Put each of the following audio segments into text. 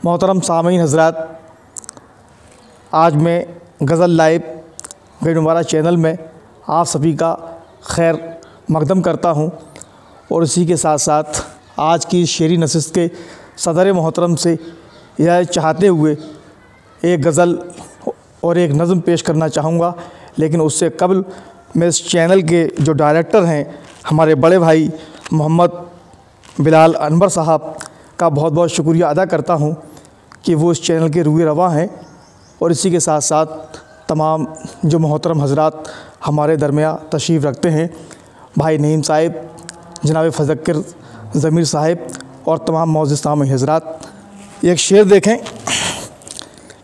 मोहतरम सामीन हज़रात, आज मैं गज़ल लाइव गैनुवारा चैनल में आप सभी का खैर मकदम करता हूँ और इसी के साथ साथ आज की शेरी नशिस्त के सदर मोहतरम से यह चाहते हुए एक गज़ल और एक नज़म पेश करना चाहूँगा। लेकिन उससे कबल मैं इस चैनल के जो डायरेक्टर हैं हमारे बड़े भाई मोहम्मद बिलाल अनवर साहब का बहुत बहुत शुक्रिया अदा करता हूँ कि वो इस चैनल के रूए रवां हैं। और इसी के साथ साथ तमाम जो मोहतरम हज़रात हमारे दरमिया तशरीफ़ रखते हैं, भाई नईम साहिब, जनाब फ़ज़क्र ज़मीर साहिब और तमाम मौजूद सामीन हज़रात, एक शेर देखें।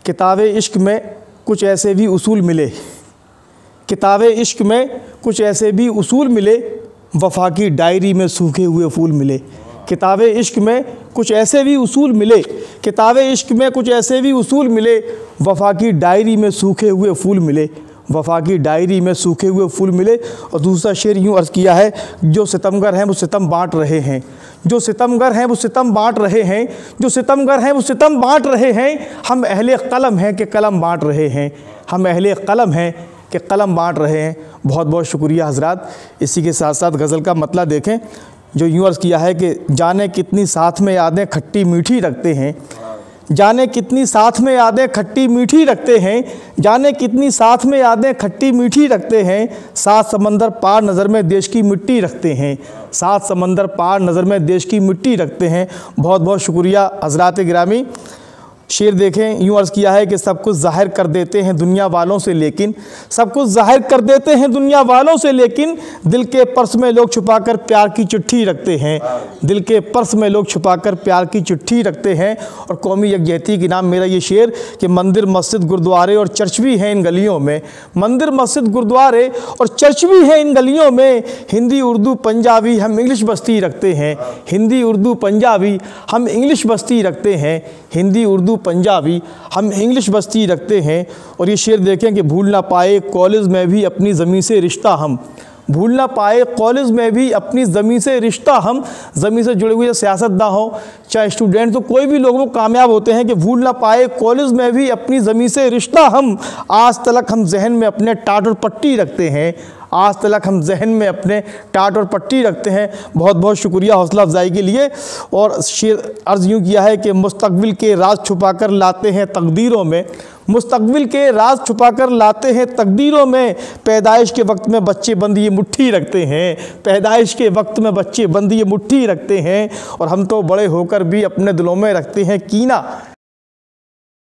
किताबे इश्क में कुछ ऐसे भी उसूल मिले, किताबे इश्क में कुछ ऐसे भी उसूल मिले, वफ़ा की डायरी में सूखे हुए फूल मिले। किताबे इश्क में कुछ ऐसे भी उसूल मिले, किताबे इश्क में कुछ ऐसे भी उसूल मिले, वफ़ा की डायरी में सूखे हुए फूल मिले, वफ़ा की डायरी में सूखे हुए फूल मिले। और दूसरा शेर यूँ अर्ज़ किया है, जो सितमगर हैं वो सितम बाँट रहे हैं, जो सितमगर हैं वो सितम बाँट रहे हैं, जो सितमगर हैं वो सितम बाँट रहे हैं। हम अहले कलम हैं कि कलम बाँट रहे हैं, हम अहले कलम हैं कि कलम बाँट रहे हैं। बहुत बहुत शुक्रिया हज़रात। इसी के साथ साथ गज़ल का मतलब देखें जो यूँ अर्ज़ किया है कि जाने कितनी साथ में यादें खट्टी मीठी रखते हैं, जाने कितनी साथ में यादें खट्टी मीठी रखते हैं, जाने कितनी साथ में यादें खट्टी मीठी रखते हैं। सात समंदर पार नज़र में देश की मिट्टी रखते हैं, सात समंदर पार नज़र में देश की मिट्टी रखते हैं। बहुत बहुत शुक्रिया हज़रात गिरामी। शेर देखें, यूँ अर्ज़ किया है कि सब कुछ ज़ाहिर कर देते हैं दुनिया वालों से, लेकिन सब कुछ ज़ाहिर कर देते हैं दुनिया वालों से, लेकिन दिल के पर्स में लोग छुपाकर प्यार की चिट्ठी रखते हैं, दिल के पर्स में लोग छुपाकर प्यार की चिट्ठी रखते हैं। और कौमी यकजहती के नाम मेरा ये शेर कि मंदिर मस्जिद गुरुद्वारे और चर्च भी हैं इन गलियों में, मंदिर मस्जिद गुरुद्वारे और चर्च भी हैं इन गलियों में। हिंदी उर्दू पंजाबी हम इंग्लिश बस्ती रखते हैं, हिंदी उर्दू पंजाबी हम इंग्लिश बस्ती रखते हैं, हिंदी उर्दू पंजाबी हम इंग्लिश बस्ती रखते हैं। और ये शेर देखें कि भूल ना पाए कॉलेज में भी अपनी ज़मीं से रिश्ता हम, भूल ना पाए कॉलेज में भी अपनी ज़मीं से रिश्ता हम। ज़मीं से जुड़े हुए सियासतदां हो चाहे स्टूडेंट, तो कोई भी लोग वो कामयाब होते हैं कि भूल ना पाए कॉलेज में भी अपनी ज़मीं से रिश्ता हम। आज तलक हम जहन में अपने टाट और पट्टी रखते हैं, आज तलक हम जहन में अपने टाट और पट्टी रखते हैं। बहुत बहुत शुक्रिया हौसला अफजाई के लिए। और शेर अर्ज़ यूँ किया है कि मुस्तकबिल के राज छुपा कर लाते हैं तकदीरों में, मुस्तकबिल के राज छुपा कर लाते हैं तकदीरों में। पैदाइश के वक्त में बच्चे बंद ये मुट्ठी रखते हैं, पैदाइश के वक्त में बच्चे बंद ये मुट्ठी रखते हैं। और हम तो बड़े होकर भी अपने दिलों में रखते हैं कीना।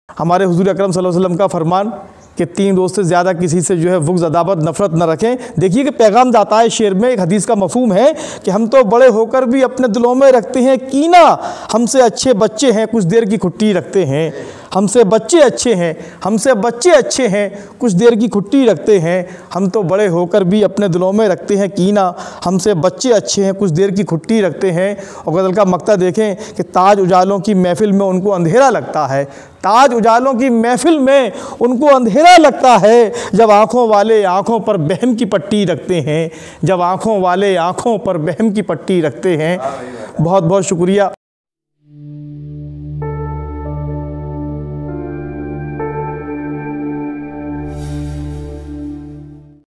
हमारे हुजूर अकरम सल्लल्लाहु अलैहि वसल्लम का फरमान कि 3 रोज़ से ज़्यादा किसी से जो है बुग़्ज़ अदावत नफ़रत न रखें। देखिए कि पैगाम जाता है शेर में, एक हदीस का मफ़हूम है कि हम तो बड़े होकर भी अपने दिलों में रखते हैं कीना। हमसे अच्छे बच्चे हैं कुछ देर की खुट्टी रखते हैं, हमसे बच्चे अच्छे हैं, हमसे बच्चे अच्छे हैं कुछ देर की खुट्टी रखते हैं। हम तो बड़े होकर भी अपने दिलों में रखते हैं कीना, हमसे बच्चे अच्छे हैं कुछ देर की खुट्टी रखते हैं। और गज़ल का मक्ता देखें कि ताज उजालों की महफ़िल में उनको अंधेरा लगता है, ताज उजालों की महफ़िल में उनको अंधेरा लगता है। जब आँखों वाले आँखों पर बहम की पट्टी रखते हैं, जब आँखों वाले आँखों पर बहम की पट्टी रखते हैं। बहुत बहुत शुक्रिया।